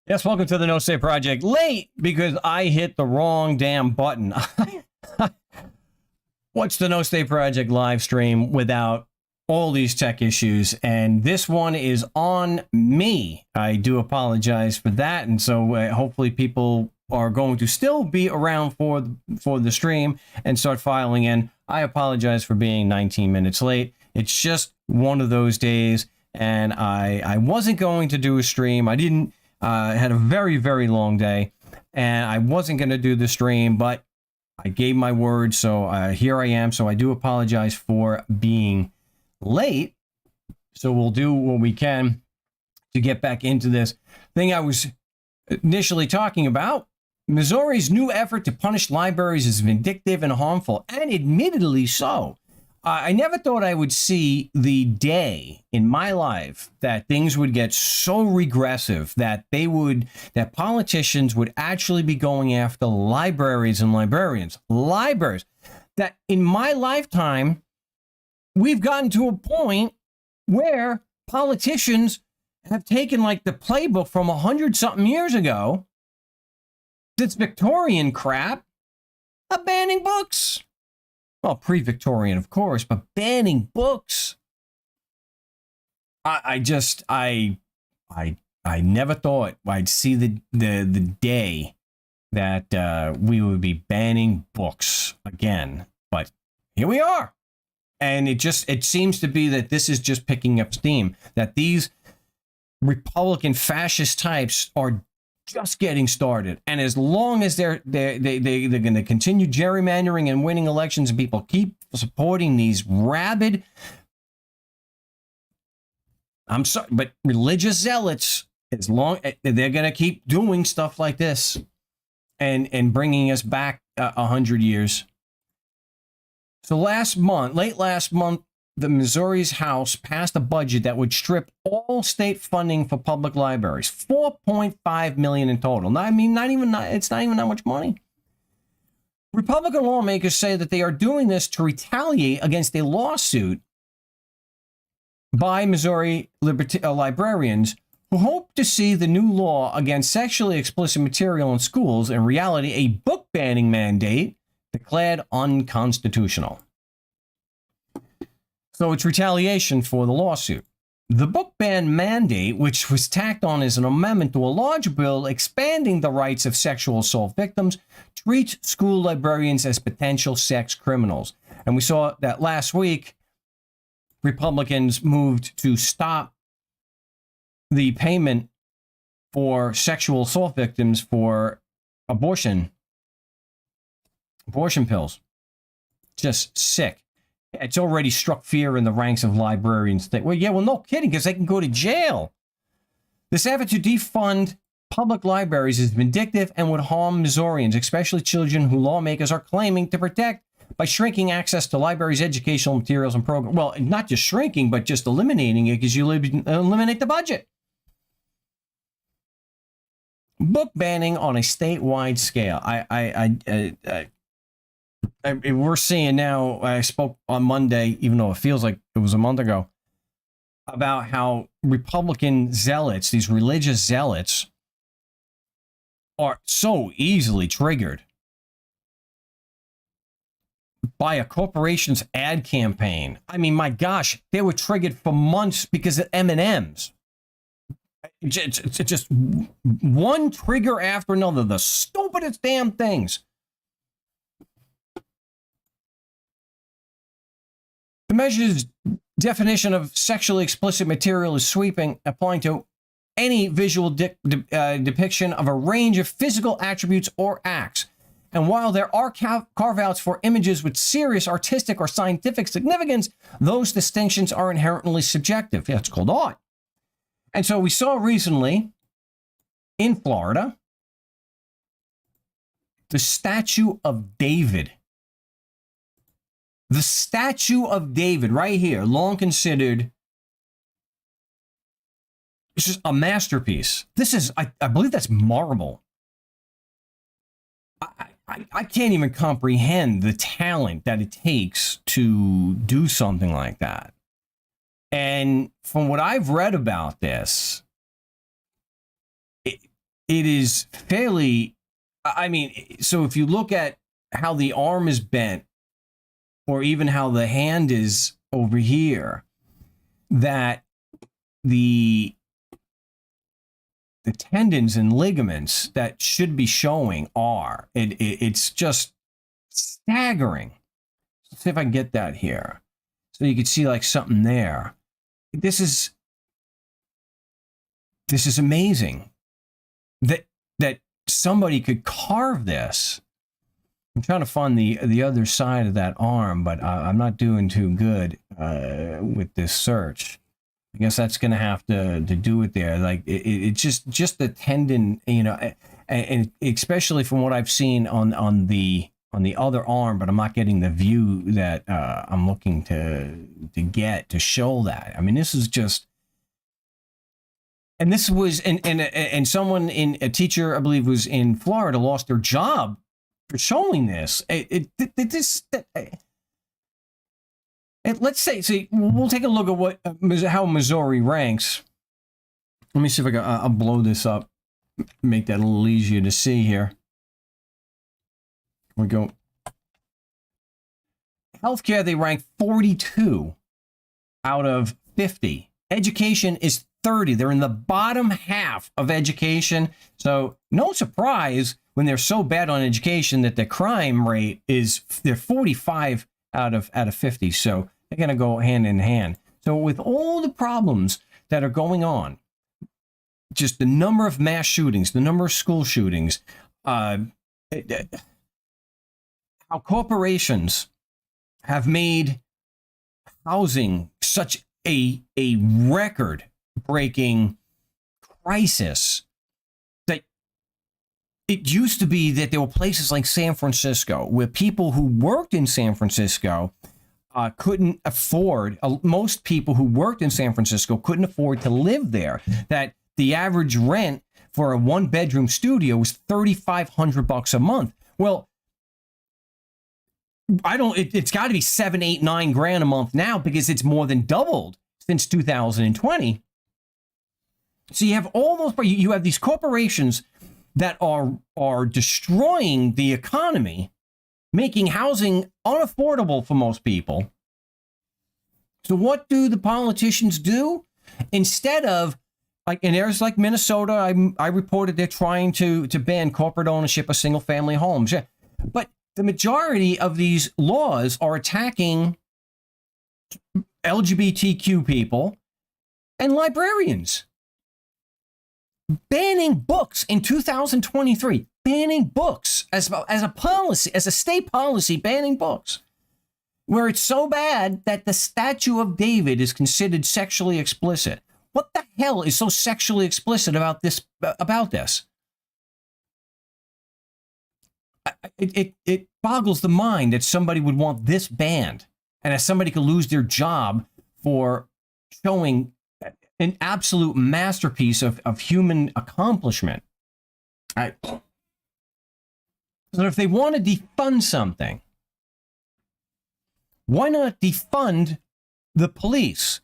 Yes, welcome to the No Say Project. Late because I hit the wrong damn button. What's the No Stay Project live stream without all these tech issues? And this one is on me. I do apologize for that. And so hopefully people are going to still be around for the stream and start filing in. I apologize for being 19 minutes late. It's just one of those days. And I wasn't going to do a stream. I had a very, very long day, and I wasn't going to do the stream, but I gave my word, so here I am. So I do apologize for being late. So we'll do what we can to get back into this thing I was initially talking about. Missouri's new effort to punish libraries is vindictive and harmful, and admittedly so. I never thought I would see the day in my life that things would get so regressive that politicians would actually be going after libraries and librarians. Libraries. That in my lifetime, we've gotten to a point where politicians have taken like the playbook from 100-something years ago, this Victorian crap, of banning books. Well, pre-Victorian, of course, but banning books. I never thought I'd see the day that we would be banning books again, but here we are. And it seems to be that this is just picking up steam, that these Republican fascist types are just getting started, and as long as they're going to continue gerrymandering and winning elections, and people keep supporting these rabid, I'm sorry, but religious zealots, as long they're going to keep doing stuff like this, and bringing us back 100 years. So late last month, the Missouri's House passed a budget that would strip all state funding for public libraries, $4.5 million in total. Now, I mean, it's not even that much money. Republican lawmakers say that they are doing this to retaliate against a lawsuit by Missouri librarians who hope to see the new law against sexually explicit material in schools, in reality, a book banning mandate, declared unconstitutional. So it's retaliation for the lawsuit. The book ban mandate, which was tacked on as an amendment to a larger bill expanding the rights of sexual assault victims, treats school librarians as potential sex criminals. And we saw that last week, Republicans moved to stop the payment for sexual assault victims for abortion pills. Just sick. It's already struck fear in the ranks of librarians. Well, no kidding, because they can go to jail. This effort to defund public libraries is vindictive and would harm Missourians, especially children who lawmakers are claiming to protect by shrinking access to libraries' educational materials and programs. Well, not just shrinking, but just eliminating it, because you eliminate the budget. Book banning on a statewide scale. We're seeing now, I spoke on Monday, even though it feels like it was a month ago, about how Republican zealots, these religious zealots, are so easily triggered by a corporation's ad campaign. I mean, my gosh, they were triggered for months because of M&Ms. It's just one trigger after another, the stupidest damn things. The measure's definition of sexually explicit material is sweeping, applying to any visual depiction of a range of physical attributes or acts. And while there are carve-outs for images with serious artistic or scientific significance, those distinctions are inherently subjective. Yeah, it's called art. And so we saw recently in Florida the Statue of David. The Statue of David, right here, long considered, it's just a masterpiece. This is, I believe that's marble. I can't even comprehend the talent that it takes to do something like that. And from what I've read about this, it is fairly, I mean, so if you look at how the arm is bent, or even how the hand is over here, that the tendons and ligaments that should be showing are, it's just staggering. Let's see if I can get that here. So you can see like something there. This is amazing that somebody could carve this. I'm trying to find the other side of that arm, but I'm not doing too good with this search. I guess that's going to have to do it there. Like it's just the tendon, you know, and especially from what I've seen on the other arm, but I'm not getting the view that I'm looking to get to show that. I mean, this is just, and this was, and someone a teacher, I believe, was in Florida, lost their job for showing this. Let's see, we'll take a look at how Missouri ranks. Let me see if I'll blow this up, make that a little easier to see here. We go. Healthcare, they rank 42 out of 50. Education is 30. They're in the bottom half of education. So no surprise when they're so bad on education that the crime rate is, they're 45 out of 50. So they're going to go hand in hand. So with all the problems that are going on, just the number of mass shootings, the number of school shootings, how corporations have made housing such a record-breaking crisis, that it used to be that there were places like San Francisco where people who worked in San Francisco couldn't afford, most people who worked in San Francisco couldn't afford to live there, that the average rent for a one-bedroom studio was $3,500 a month. Well, it's got to be 7, 8, 9 grand a month now, because it's more than doubled since 2020. So you have all those, you have these corporations that are destroying the economy, making housing unaffordable for most people. So what do the politicians do? Instead of, like in areas like Minnesota, I reported they're trying to ban corporate ownership of single family homes. Yeah. But the majority of these laws are attacking LGBTQ people and librarians. Banning books in 2023, banning books as a policy, as a state policy, banning books, where it's so bad that the statue of David is considered sexually explicit. What the hell is so sexually explicit about this? It boggles the mind that somebody would want this banned, and that somebody could lose their job for showing an absolute masterpiece of human accomplishment. So if they want to defund something, why not defund the police?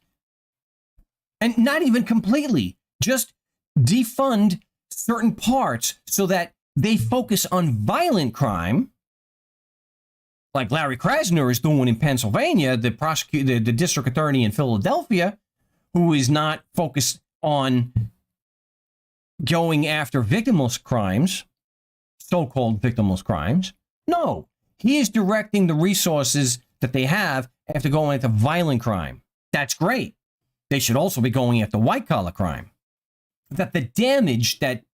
And not even completely, just defund certain parts so that they focus on violent crime, like Larry Krasner is doing in Pennsylvania, the district attorney in Philadelphia, who is not focused on going after victimless crimes, so-called victimless crimes. No, he is directing the resources that they have after going into violent crime. That's great. They should also be going after white-collar crime. That the damage that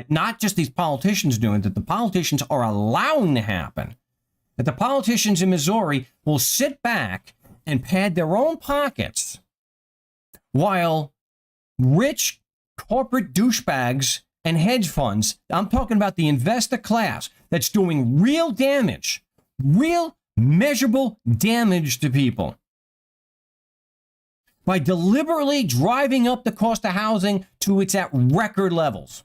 not just these politicians doing, that the politicians are allowing to happen, that the politicians in Missouri will sit back and pad their own pockets while rich corporate douchebags and hedge funds, I'm talking about the investor class that's doing real damage, real measurable damage to people, by deliberately driving up the cost of housing to its at record levels.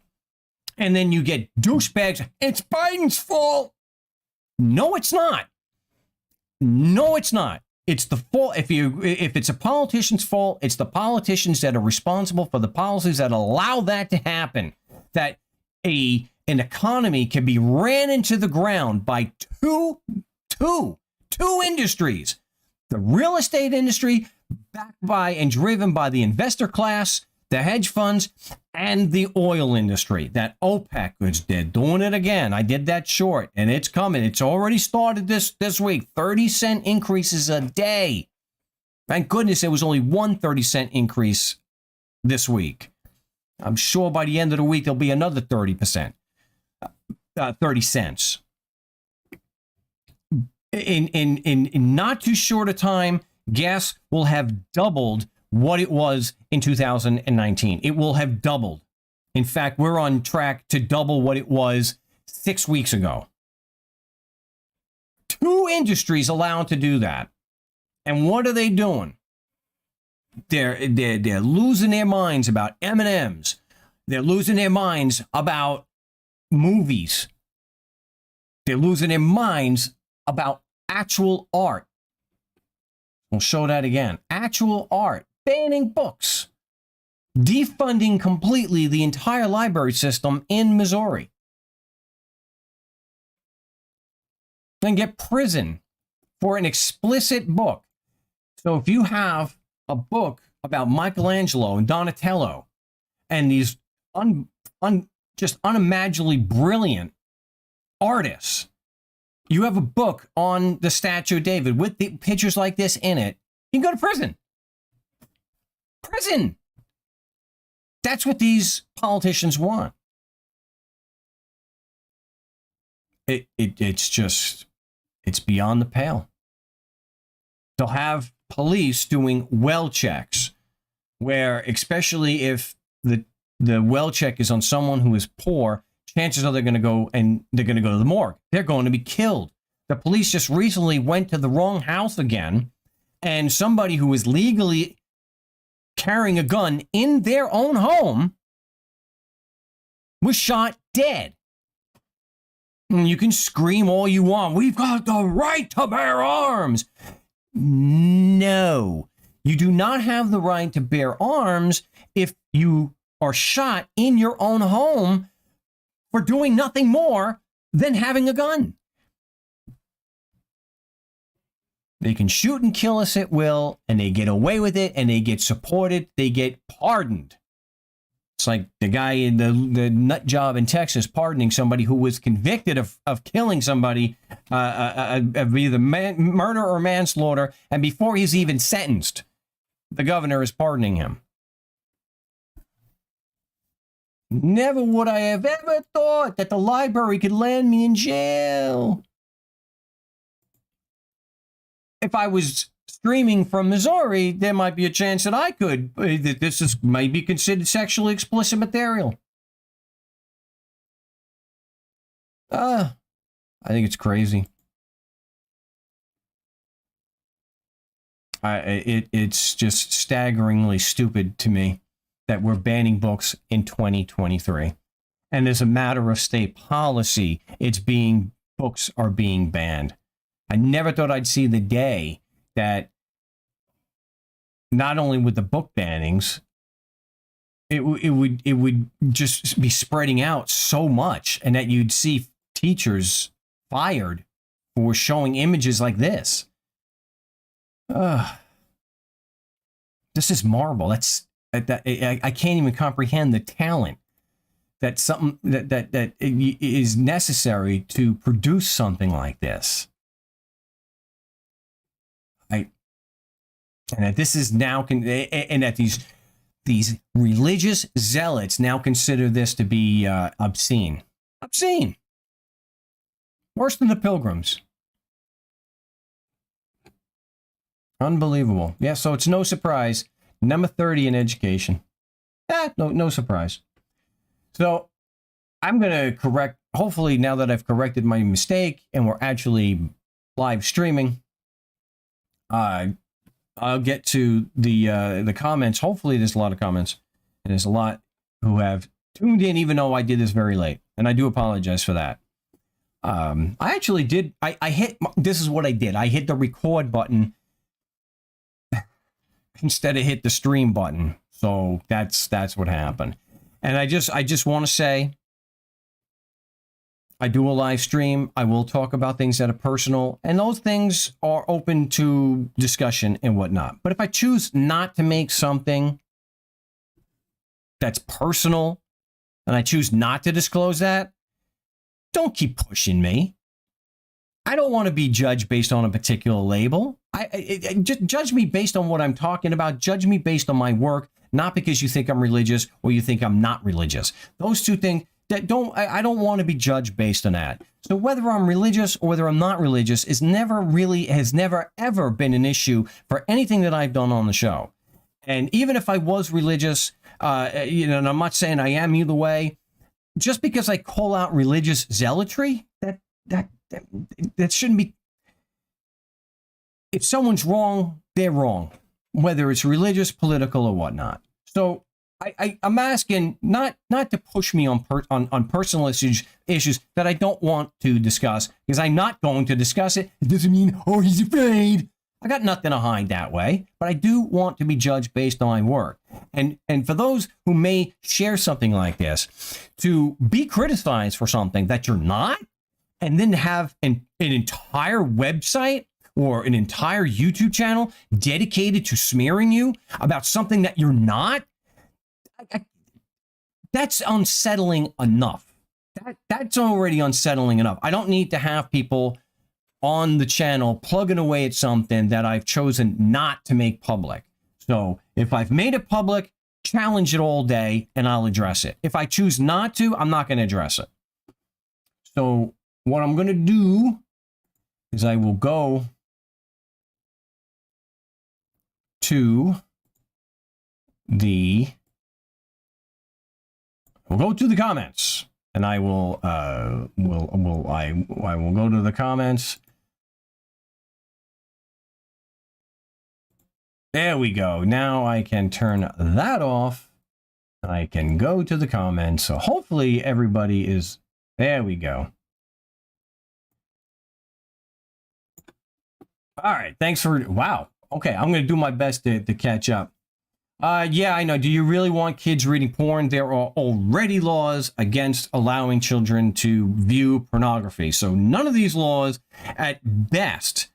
And then you get douchebags, it's Biden's fault. No, it's not. No, it's not. It's the fault. If it's a politician's fault, it's the politicians that are responsible for the policies that allow that to happen. That an economy can be ran into the ground by two industries. The real estate industry, backed by and driven by the investor class, the hedge funds, and the oil industry. That OPEC is they're doing it again. I did that short, and it's coming. It's already started this week. 30-cent increases a day. Thank goodness it was only one 30-cent increase this week. I'm sure by the end of the week there'll be another 30%. 30 cents. In not too short a time, gas will have doubled what it was in 2019. It will have doubled. In fact, we're on track to double what it was 6 weeks ago. Two industries allowed to do that. And what are they doing? They're losing their minds about M&Ms. They're losing their minds about movies. They're losing their minds about actual art. We'll show that again. Actual art. Banning books. Defunding completely the entire library system in Missouri. And get prison for an explicit book. So if you have a book about Michelangelo and Donatello and these just unimaginably brilliant artists, you have a book on the statue of David with the pictures like this in it, you can go to prison. Prison. That's what these politicians want. It's beyond the pale. They'll have police doing well checks, where especially if the well check is on someone who is poor, chances are they're going to go to the morgue. They're going to be killed. The police just recently went to the wrong house again, and somebody who was legally carrying a gun in their own home was shot dead. And you can scream all you want. We've got the right to bear arms. No, you do not have the right to bear arms if you are shot in your own home for doing nothing more than having a gun. They can shoot and kill us at will, and they get away with it, and they get supported, they get pardoned. It's like the guy in the nut job in Texas pardoning somebody who was convicted of killing somebody, of either murder or manslaughter, and before he's even sentenced, the governor is pardoning him. Never would I have ever thought that the library could land me in jail. If I was streaming from Missouri, there might be a chance that I could. That this might be considered sexually explicit material. I think it's crazy. It's just staggeringly stupid to me that we're banning books in 2023. And as a matter of state policy, books are being banned. I never thought I'd see the day that not only with the book bannings, it would just be spreading out so much, and that you'd see teachers fired for showing images like this. This is marvel. I can't even comprehend the talent that is necessary to produce something like this. And that this is now, and that these religious zealots now consider this to be obscene. Obscene. Worse than the Pilgrims. Unbelievable. Yeah, so it's no surprise. Number 30 in education. No surprise. So I'm going to correct, hopefully now that I've corrected my mistake and we're actually live streaming, I'll get to the comments. Hopefully there's a lot of comments. And there's a lot who have tuned in even though I did this very late. And I do apologize for that. I actually did. I hit, this is what I did. I hit the record button instead of hit the stream button. So that's what happened. And I just want to say I do a live stream. I will talk about things that are personal, and those things are open to discussion and whatnot. But if I choose not to make something that's personal, and I choose not to disclose that, don't keep pushing me. I don't want to be judged based on a particular label. Just judge me based on what I'm talking about. Judge me based on my work, not because you think I'm religious or you think I'm not religious. Those two things that I don't want to be judged based on that. So whether I'm religious or whether I'm not religious has never ever been an issue for anything that I've done on the show. And even if I was religious, and I'm not saying I am either way, just because I call out religious zealotry, that shouldn't be. If someone's wrong, they're wrong, whether it's religious, political, or whatnot. So I'm asking not to push me on personal issues that I don't want to discuss, because I'm not going to discuss it. It doesn't mean, oh, he's afraid. I got nothing to hide that way, but I do want to be judged based on my work. And for those who may share something like this, to be criticized for something that you're not, and then have an entire website or an entire YouTube channel dedicated to smearing you about something that you're not, that's unsettling enough. That's already unsettling enough. I don't need to have people on the channel plugging away at something that I've chosen not to make public. So if I've made it public, challenge it all day and I'll address it. If I choose not to, I'm not going to address it. So what I'm going to do is I will go to the comments, and I will I will go to the comments. There we go. Now I can turn that off. I can go to the comments. So hopefully everybody is, there we go. All right. Thanks for, wow. Okay. I'm going to do my best to catch up. Yeah, I know. Do you really want kids reading porn? There are already laws against allowing children to view pornography. So none of these laws, at best,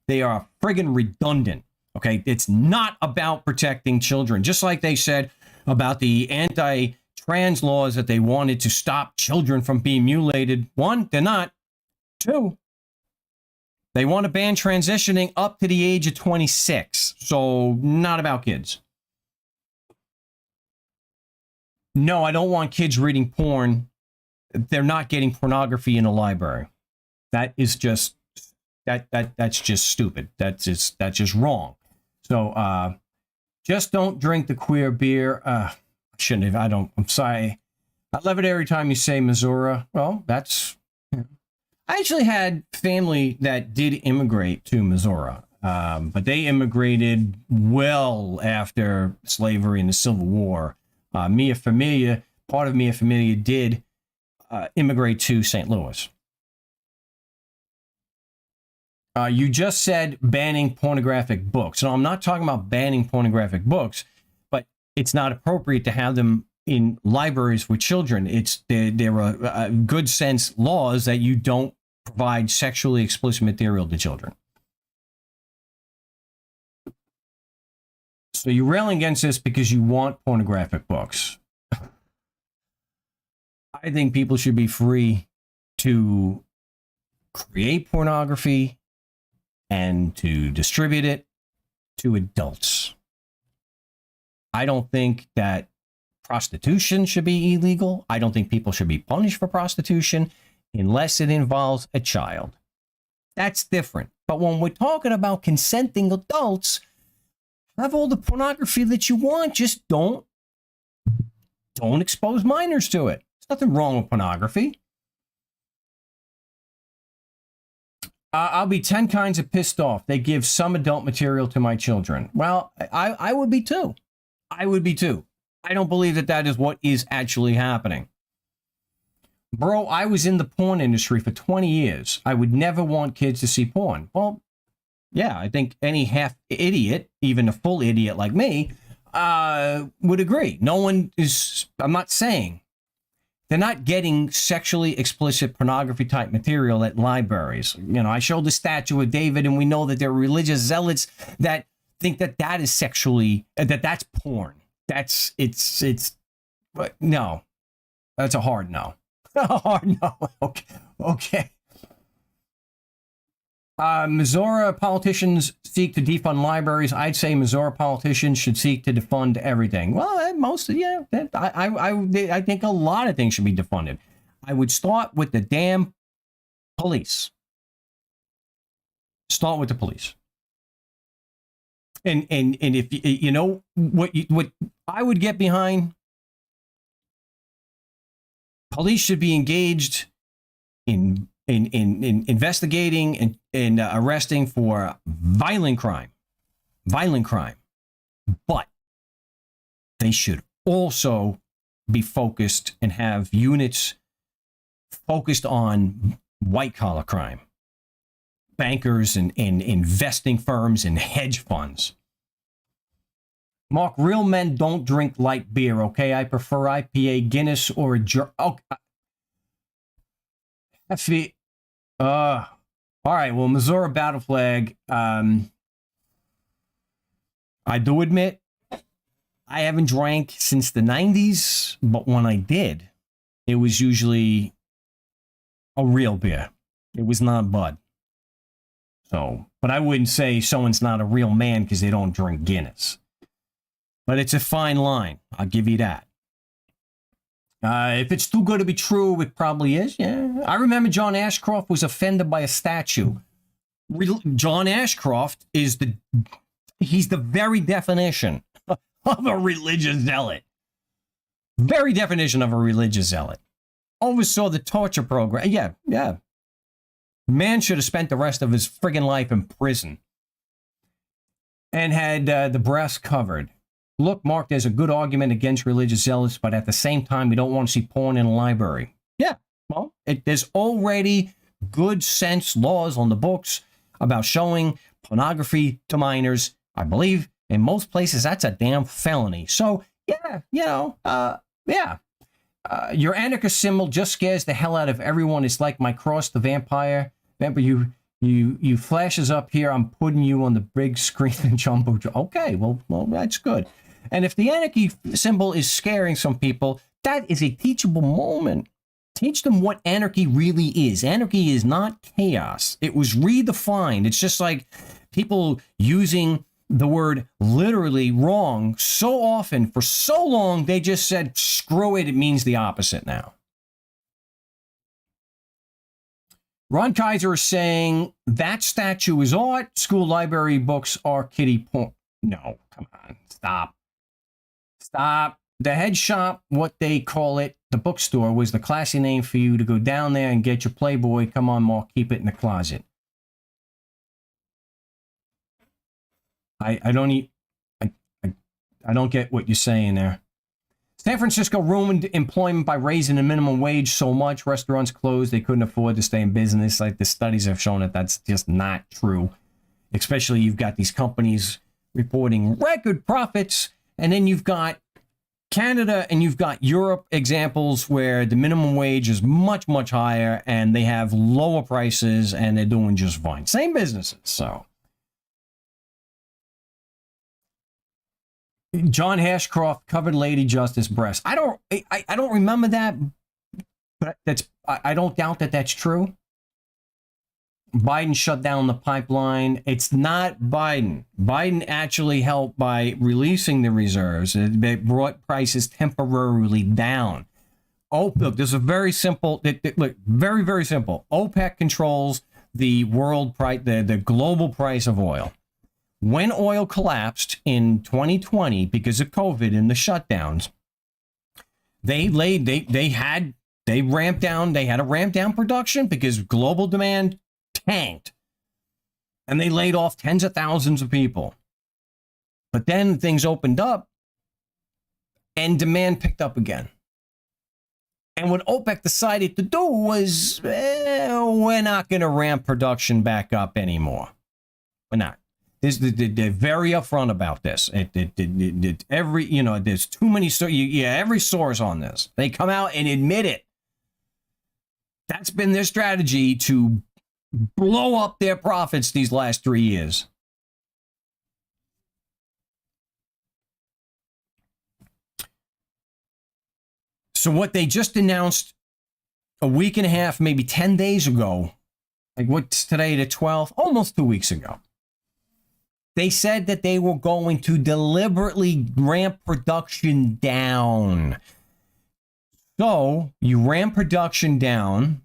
they are friggin' redundant. Okay, it's not about protecting children. Just like they said about the anti-trans laws that they wanted to stop children from being mutilated. One, they're not. Two, they want to ban transitioning up to the age of 26. So not about kids. No, I don't want kids reading porn. They're not getting pornography in a library. That is just, that's just stupid. That's just wrong. So, just don't drink the queer beer. I shouldn't have. I'm sorry. I love it every time you say Missouri. Well, that's, I actually had family that did immigrate to Missouri, but they immigrated well after slavery and the Civil War. Part of Mia Familia did immigrate to St. Louis. You just said banning pornographic books. No, I'm not talking about banning pornographic books, but it's not appropriate to have them in libraries for children. There are good sense laws that you don't provide sexually explicit material to children. So you're railing against this because you want pornographic books. I think people should be free to create pornography and to distribute it to adults. I don't think that prostitution should be illegal. I don't think people should be punished for prostitution unless it involves a child. That's different. But when we're talking about consenting adults, have all the pornography that you want. Just don't expose minors to it. There's nothing wrong with pornography. I'll be 10 kinds of pissed off. They give some adult material to my children. Well, I would be too. I would be too. I don't believe that is what is actually happening. Bro, I was in the porn industry for 20 years. I would never want kids to see porn. Well, yeah, I think any half idiot, even a full idiot like me, would agree. No one is, I'm not saying They're not getting sexually explicit pornography type material at libraries. You know, I showed the statue of David, and we know that there are religious zealots that think that that is sexually, that's porn. But no, that's a hard no. A hard no. Okay. Missouri politicians seek to defund libraries. I'd say Missouri politicians should seek to defund everything. Well, I think a lot of things should be defunded. I would start with the damn police. Start with the police. And if you know what I would get behind, police should be engaged in investigating and arresting for violent crime, but they should also be focused and have units focused on white collar crime. Bankers and investing firms and hedge funds. Mark, real men don't drink light beer, okay? I prefer IPA, Guinness, or a all right, well, Missouri battle flag. I do admit I haven't drank since the 90s, but when I did, it was usually a real beer. It was not Bud. So, but I wouldn't say someone's not a real man because they don't drink Guinness. But it's a fine line. I'll give you that. If it's too good to be true, it probably is. Yeah. I remember John Ashcroft was offended by a statue. John Ashcroft he's the very definition of a religious zealot. Very definition of a religious zealot. Oversaw the torture program. Yeah. Man should have spent the rest of his friggin' life in prison. And had the breast covered. Look, Mark, there's a good argument against religious zealots, but at the same time, we don't want to see porn in a library. Yeah, well, there's already good sense laws on the books about showing pornography to minors. I believe in most places that's a damn felony. So, yeah, your anarchist symbol just scares the hell out of everyone. It's like my cross, the vampire. Remember, you flashes up here. I'm putting you on the big screen and jumbo. Okay, well, that's good. And if the anarchy symbol is scaring some people, that is a teachable moment. Teach them what anarchy really is. Anarchy is not chaos. It was redefined. It's just like people using the word literally wrong so often for so long, they just said, screw it. It means the opposite now. Ron Kaiser is saying that statue is art. School library books are kiddie porn. No, come on. Stop. The head shop, what they call it, the bookstore, was the classy name for you to go down there and get your Playboy. Come on, Mark, keep it in the closet. I don't get what you're saying there. San Francisco ruined employment by raising the minimum wage so much. Restaurants closed. They couldn't afford to stay in business. Like the studies have shown that that's just not true. Especially you've got these companies reporting record profits. And then you've got Canada and you've got Europe examples where the minimum wage is much, much higher and they have lower prices and they're doing just fine. Same businesses. So John Ashcroft covered Lady Justice breast. I don't remember that, but I don't doubt that that's true. Biden shut down the pipeline. It's not Biden. Biden actually helped by releasing the reserves. It brought prices temporarily down. Oh, look, this is very simple. Look, very, very simple. OPEC controls the world price, the global price of oil. When oil collapsed in 2020 because of COVID and the shutdowns, they had to ramp down production because global demand tanked. And they laid off tens of thousands of people. But then things opened up and demand picked up again. And what OPEC decided to do was, we're not going to ramp production back up anymore. We're not. They're very upfront about this. Every, there's too many, every source on this. They come out and admit it. That's been their strategy to blow up their profits these last 3 years. So what they just announced a week and a half, maybe 10 days ago, like what's today, the 12th, almost 2 weeks ago, they said that they were going to deliberately ramp production down. So you ramp production down,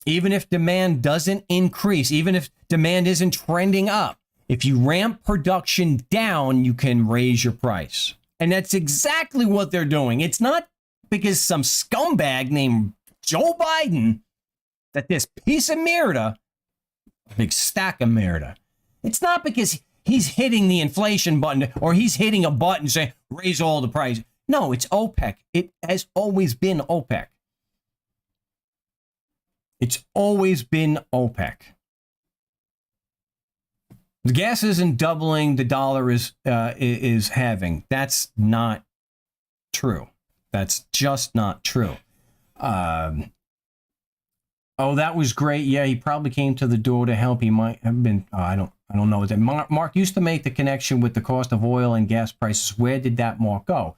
even if demand doesn't increase, even if demand isn't trending up, if you ramp production down, you can raise your price. And that's exactly what they're doing. It's not because some scumbag named Joe Biden, that this piece of Merida, a big stack of Merida, it's not because he's hitting the inflation button or he's hitting a button saying, raise all the price. No, it's OPEC. It has always been OPEC. It's always been OPEC. The gas isn't doubling, the dollar is halving. That's not true. That's just not true. Oh, that was great. Yeah, he probably came to the door to help. He might have been. I don't know. Mark used to make the connection with the cost of oil and gas prices. Where did that Mark go?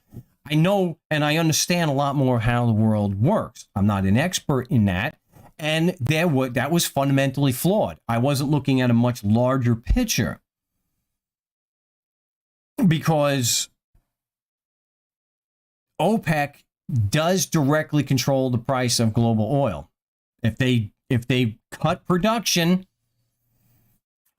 I know and I understand a lot more how the world works. I'm not an expert in that, and that was fundamentally flawed. I wasn't looking at a much larger picture because OPEC does directly control the price of global oil. If they cut production,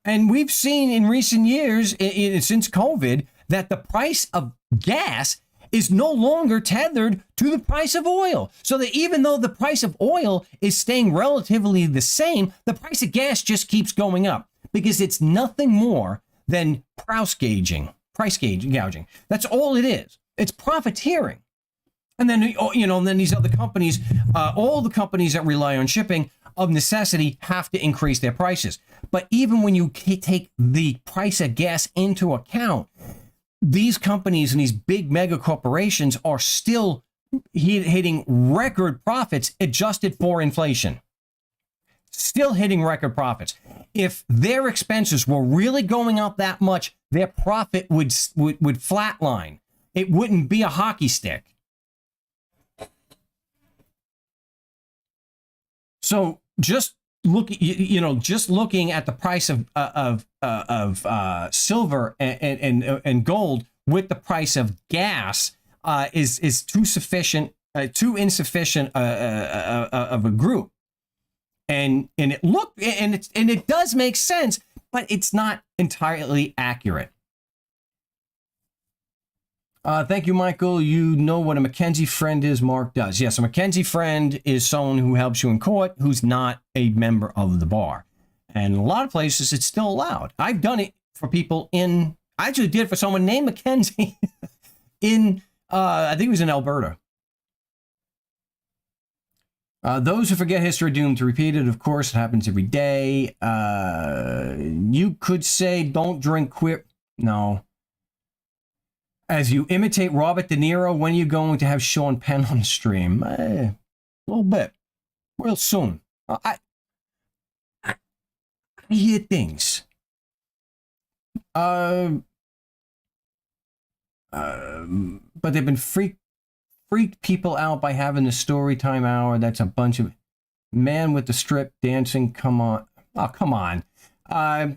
and we've seen in recent years, since COVID, that the price of gas is no longer tethered to the price of oil. So that even though the price of oil is staying relatively the same, the price of gas just keeps going up because it's nothing more than price gouging. That's all it is. It's profiteering. And then, then these other companies, all the companies that rely on shipping of necessity have to increase their prices. But even when you take the price of gas into account, these companies and these big mega corporations are still hitting record profits adjusted for inflation. Still hitting record profits. If their expenses were really going up that much, their profit would flatline. It wouldn't be a hockey stick. So just looking at the price of silver and gold with the price of gas is too insufficient of a group, and it does make sense, but it's not entirely accurate. Thank you, Michael. You know what a McKenzie friend is? Mark does. Yes, a McKenzie friend is someone who helps you in court who's not a member of the bar. And in a lot of places, it's still allowed. I've done it for people I actually did it for someone named McKenzie I think it was in Alberta. Those who forget history are doomed to repeat it. Of course, it happens every day. You could say, don't drink quit. No. As you imitate Robert De Niro, when are you going to have Sean Penn on the stream? A little bit. Real soon. I hear things. But they've been freaked people out by having the story time hour. That's a bunch of man with the strip dancing. Come on. Oh, come on. I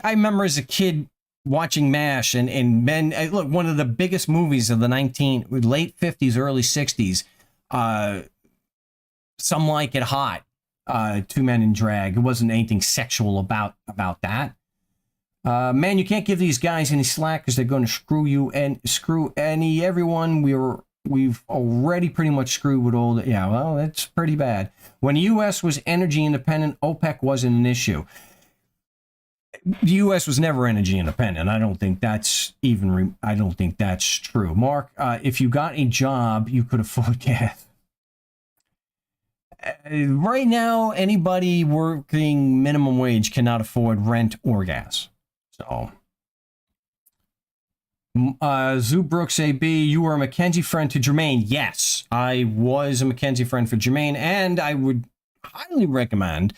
remember as a kid watching MASH and men, look, one of the biggest movies of the late 50s, early 60s, Some Like It Hot, Two Men in Drag. It wasn't anything sexual about that. Man, you can't give these guys any slack because they're going to screw you and screw everyone. We've already pretty much screwed with all the, yeah, well, that's pretty bad. When the U.S. was energy independent, OPEC wasn't an issue. The U.S. was never energy independent. I don't think that's true. Mark, if you got a job, you could afford gas. Right now, anybody working minimum wage cannot afford rent or gas. So, Zoo Brooks AB, you were a Mackenzie friend to Jermaine. Yes, I was a Mackenzie friend for Jermaine, and I would highly recommend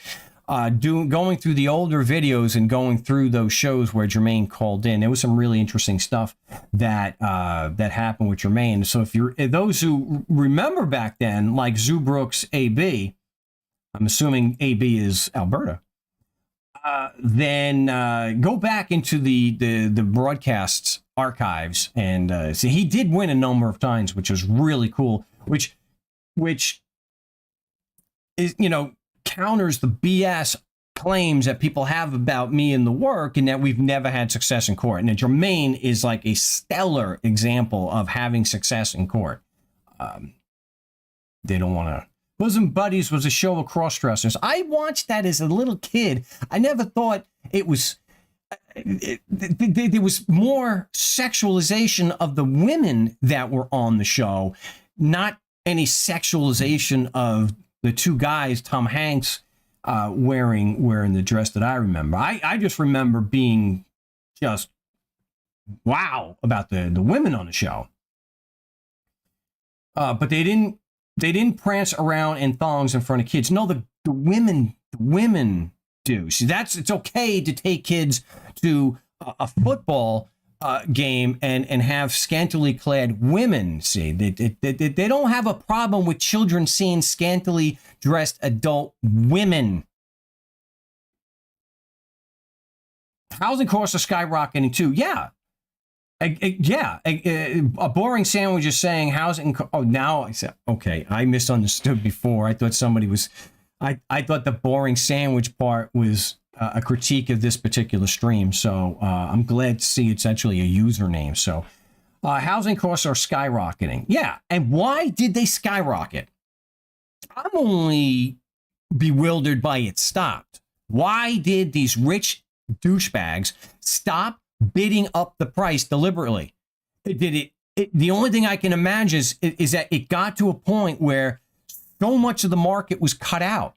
going through the older videos and going through those shows where Jermaine called in. There was some really interesting stuff that happened with Jermaine. So if you're those who remember back then, like Zoo Brooks AB, I'm assuming AB is Alberta. Then go back into the broadcasts archives and see he did win a number of times, which was really cool. Which is, you know, counters the BS claims that people have about me and the work, and that we've never had success in court. And Jermaine is like a stellar example of having success in court. They don't want to. Bosom Buddies was a show of cross-dressers. I watched that as a little kid. I never thought it was... there was more sexualization of the women that were on the show, not any sexualization of the two guys, Tom Hanks, wearing the dress that I remember. I just remember being just wow about the women on the show. But they didn't prance around in thongs in front of kids. No, the women do. See, it's okay to take kids to a football game and have scantily clad women. See, they don't have a problem with children seeing scantily dressed adult women. Housing costs are skyrocketing too. Yeah. A boring sandwich is saying housing. Oh, now I said, okay, I misunderstood before. I thought somebody was, I thought the boring sandwich part was a critique of this particular stream. So I'm glad to see it's actually a username. So housing costs are skyrocketing. Yeah. And why did they skyrocket? I'm only bewildered by it stopped. Why did these rich douchebags stop bidding up the price deliberately? The only thing I can imagine is that it got to a point where so much of the market was cut out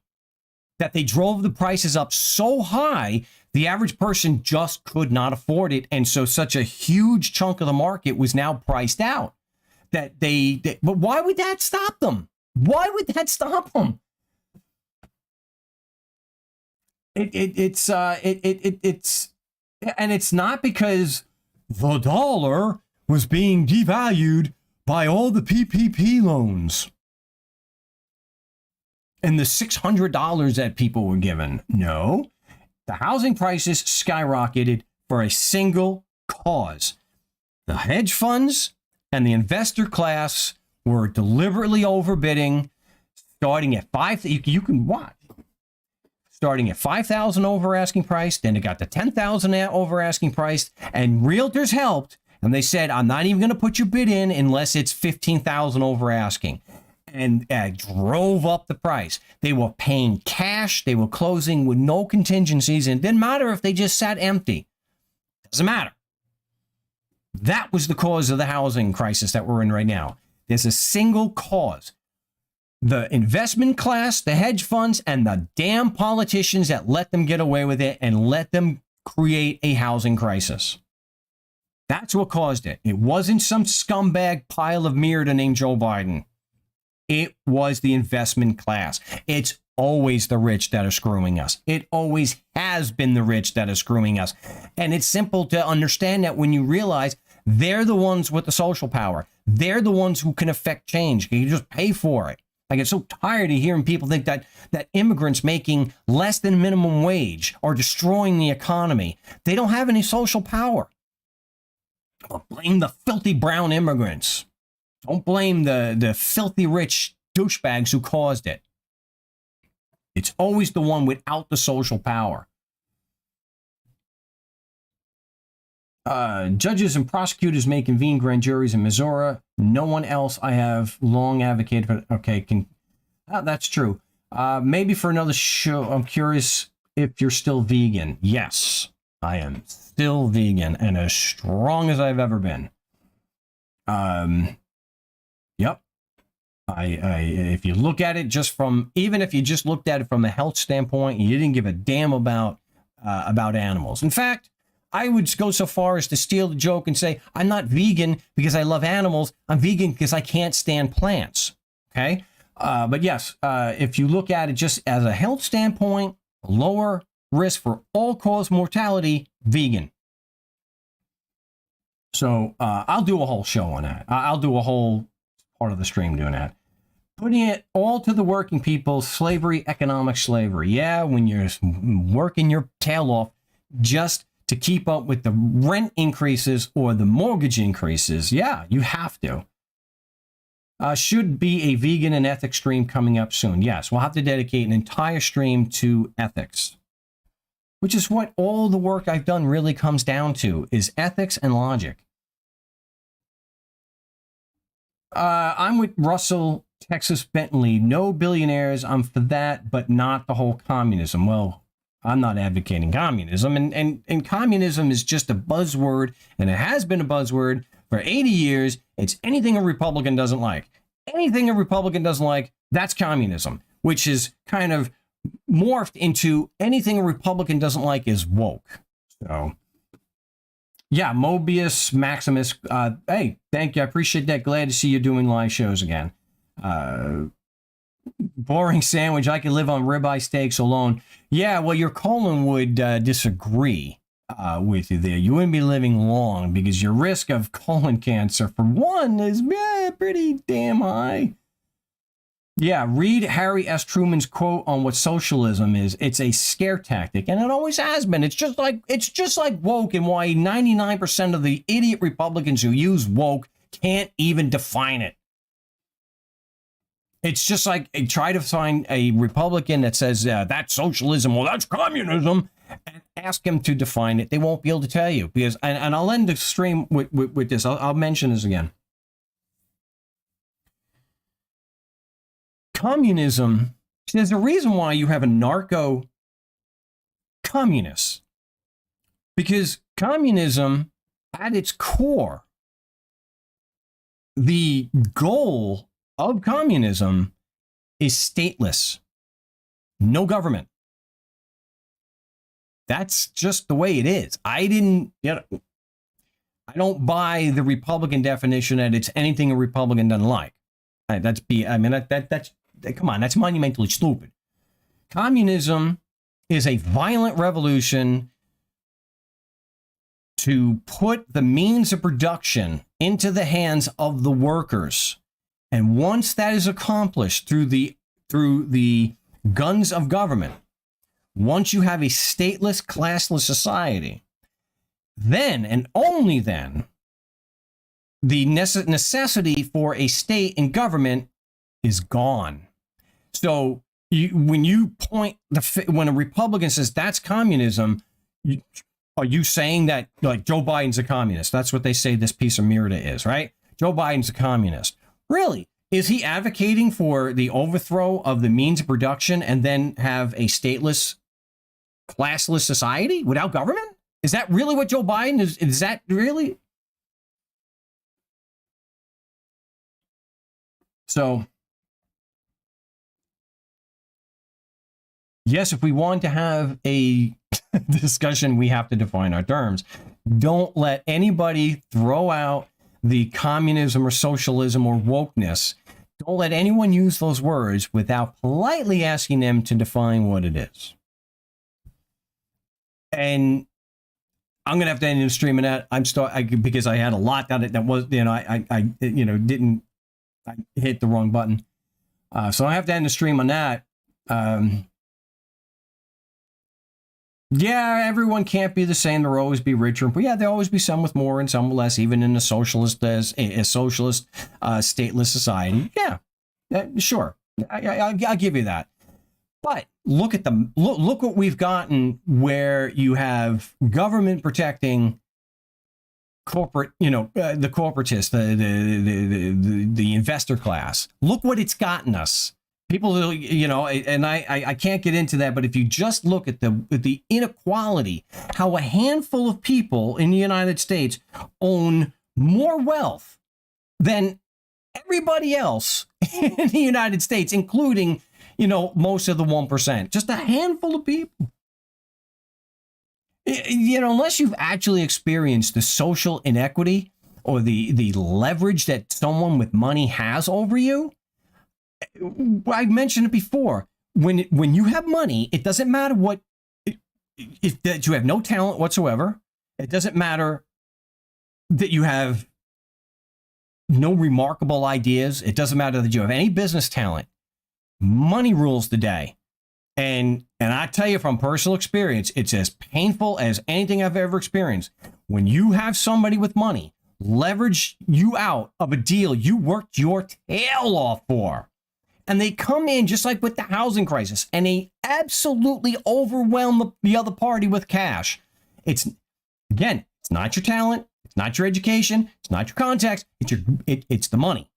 that they drove the prices up so high, the average person just could not afford it. And so such a huge chunk of the market was now priced out that but why would that stop them? Why would that stop them? It's and it's not because the dollar was being devalued by all the PPP loans and the $600 that people were given. No, the housing prices skyrocketed for a single cause. The hedge funds and the investor class were deliberately overbidding, starting at you can watch. Starting at $5,000 over asking price, then it got to $10,000 over asking price, and realtors helped, and they said, I'm not even going to put your bid in unless it's $15,000 over asking, and drove up the price. They were paying cash, they were closing with no contingencies, and it didn't matter if they just sat empty. Doesn't matter. That was the cause of the housing crisis that we're in right now. There's a single cause. The investment class, the hedge funds, and the damn politicians that let them get away with it and let them create a housing crisis. That's what caused it. It wasn't some scumbag pile of murder named Joe Biden. It was the investment class. It's always the rich that are screwing us. It always has been the rich that are screwing us. And it's simple to understand that when you realize they're the ones with the social power. They're the ones who can affect change. You just pay for it. I get so tired of hearing people think that immigrants making less than minimum wage are destroying the economy. They don't have any social power. But blame the filthy brown immigrants. Don't blame the filthy rich douchebags who caused it. It's always the one without the social power. Judges and prosecutors may convene grand juries in Missouri. No one else I have long advocated for. Okay, that's true. Maybe for another show. I'm curious if you're still vegan. Yes, I am still vegan and as strong as I've ever been. Yep. If you look at it even if you just looked at it from a health standpoint, you didn't give a damn about animals. In fact, I would go so far as to steal the joke and say, I'm not vegan because I love animals. I'm vegan because I can't stand plants. Okay. But yes, if you look at it just as a health standpoint, lower risk for all-cause mortality, vegan. So I'll do a whole show on that. I'll do a whole part of the stream doing that. Putting it all to the working people, slavery, economic slavery. Yeah, when you're working your tail off just to keep up with the rent increases or the mortgage increases, yeah, you have to. Should be a vegan and ethics stream coming up soon. Yes, we'll have to dedicate an entire stream to ethics, which is what all the work I've done really comes down to, is ethics and logic. I'm with Russell, Texas Bentley. No billionaires. I'm for that, but not the whole communism. Well, I'm not advocating communism, and communism is just a buzzword, and it has been a buzzword for 80 years. It's anything a Republican doesn't like. Anything a Republican doesn't like, that's communism, which is kind of morphed into anything a Republican doesn't like is woke. So, yeah, Mobius, Maximus, hey, thank you. I appreciate that. Glad to see you doing live shows again. Boring sandwich. I could live on ribeye steaks alone. Yeah, well, your colon would disagree with you there. You wouldn't be living long because your risk of colon cancer, for one, is pretty damn high. Yeah, read Harry S. Truman's quote on what socialism is. It's a scare tactic, and it always has been. It's just like woke, and why 99% of the idiot Republicans who use woke can't even define it. It's just like try to find a Republican that says that's socialism, well, that's communism, and ask them to define it. They won't be able to tell you because, and I'll end the stream with this. I'll mention this again. Communism, there's a reason why you have a narco-communist. Because communism, at its core, the goal of communism is stateless. No government. That's just the way it is. I don't buy the Republican definition that it's anything a Republican doesn't like. That's come on, that's monumentally stupid. Communism is a violent revolution to put the means of production into the hands of the workers. And once that is accomplished through the guns of government, once you have a stateless, classless society, then and only then, the necessity for a state and government is gone. So when a Republican says that's communism, are you saying that like Joe Biden's a communist? That's what they say this piece of Mirda is, right? Joe Biden's a communist. Really? Is he advocating for the overthrow of the means of production and then have a stateless, classless society without government? Is that really what Joe Biden is? Is that really? So, yes, if we want to have a discussion, we have to define our terms. Don't let anybody throw out the communism or socialism or wokeness. Don't let anyone use those words without politely asking them to define what it is. And I'm gonna have to end the stream of that. Because I had a lot that was, I hit the wrong button. So I have to end the stream on that. Yeah, everyone can't be the same. There'll always be richer. But yeah, there'll always be some with more and some with less, even in a socialist stateless society. Yeah, sure. I'll give you that. But look at look what we've gotten where you have government protecting corporate, the corporatists, the investor class. Look what it's gotten us. People, and I can't get into that, but if you just look at the inequality, how a handful of people in the United States own more wealth than everybody else in the United States, including, most of the 1%, just a handful of people. You know, unless you've actually experienced the social inequity or the leverage that someone with money has over you. I mentioned it before. When you have money, it doesn't matter what, if that you have no talent whatsoever. It doesn't matter that you have no remarkable ideas. It doesn't matter that you have any business talent. Money rules the day. And I tell you from personal experience, it's as painful as anything I've ever experienced. When you have somebody with money leverage you out of a deal you worked your tail off for, and they come in just like with the housing crisis, and they absolutely overwhelm the other party with cash. It's, again, it's not your talent, it's not your education, it's not your contacts, it's the money.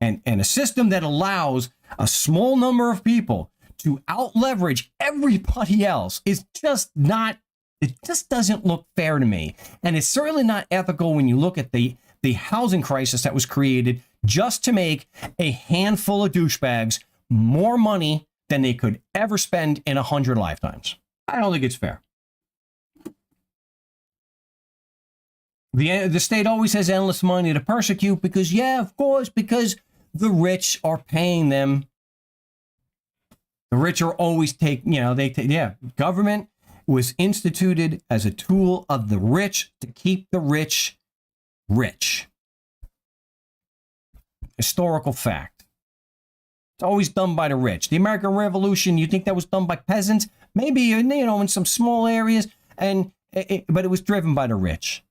And a system that allows a small number of people to out leverage everybody else is just not, it just doesn't look fair to me. And it's certainly not ethical when you look at the housing crisis that was created just to make a handful of douchebags more money than they could ever spend in 100 lifetimes. I don't think it's fair. The state always has endless money to persecute because, yeah, of course, because the rich are paying them. The rich are always government was instituted as a tool of the rich to keep the rich rich. Historical fact. It's always done by the rich. The American Revolution, you think that was done by peasants? Maybe, in some small areas, but it was driven by the rich.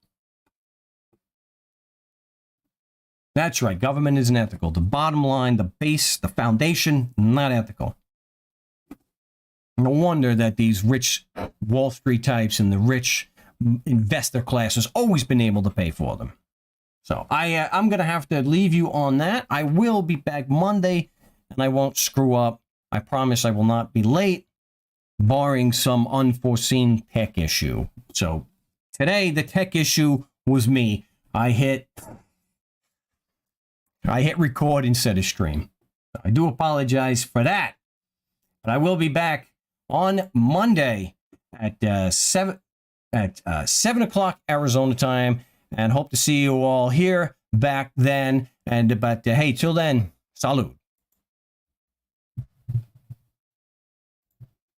That's right. Government isn't ethical. The bottom line, the base, the foundation, not ethical. No wonder that these rich Wall Street types and the rich investor class has always been able to pay for them. So I'm going to have to leave you on that. I will be back Monday, and I won't screw up. I promise I will not be late, barring some unforeseen tech issue. So today, the tech issue was me. I hit record instead of stream. I do apologize for that. But I will be back on Monday at 7 o'clock Arizona time, and hope to see you all here back then. But hey, till then, salud.